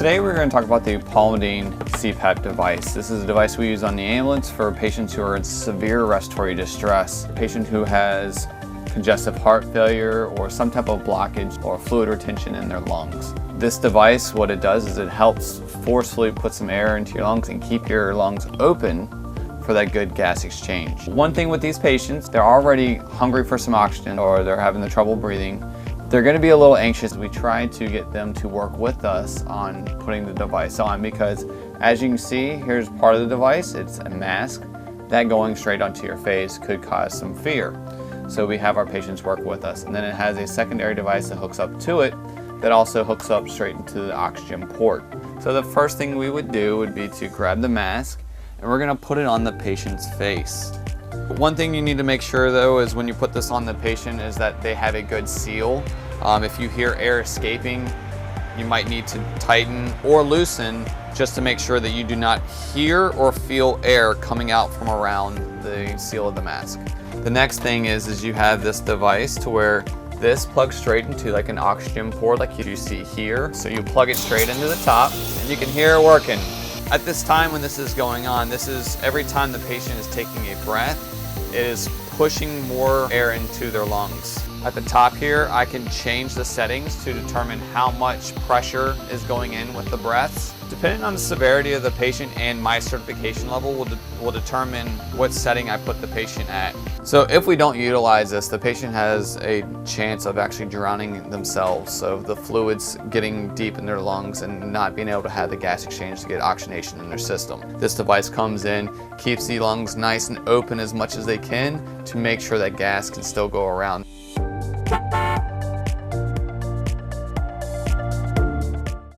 Today we're going to talk about the Palmidine CPAP device. This is a device we use on the ambulance for patients who are in severe respiratory distress, a patient who has congestive heart failure or some type of blockage or fluid retention in their lungs. This device, what it does is it helps forcefully put some air into your lungs and keep your lungs open for that good gas exchange. One thing with these patients, they're already hungry for some oxygen or they're having the trouble breathing. They're going to be a little anxious. We try to get them to work with us on putting the device on because, as you can see, here's part of the device. It's a mask. That going straight onto your face could cause some fear. So we have our patients work with us. And then it has a secondary device that hooks up to it that also hooks up straight into the oxygen port. So the first thing we would do would be to grab the mask and we're going to put it on the patient's face. One thing you need to make sure though is when you put this on the patient is that they have a good seal. If you hear air escaping, you might need to tighten or loosen just to make sure that you do not hear or feel air coming out from around the seal of the mask. The next thing is you have this device to where this plugs straight into like an oxygen port like you see here. So you plug it straight into the top and you can hear it working. At this time when this is going on, this is every time the patient is taking a breath, it is pushing more air into their lungs. At the top here, I can change the settings to determine how much pressure is going in with the breaths. Depending on the severity of the patient and my certification level will determine what setting I put the patient at. So if we don't utilize this, the patient has a chance of actually drowning themselves. So the fluids getting deep in their lungs and not being able to have the gas exchange to get oxygenation in their system. This device comes in, keeps the lungs nice and open as much as they can to make sure that gas can still go around.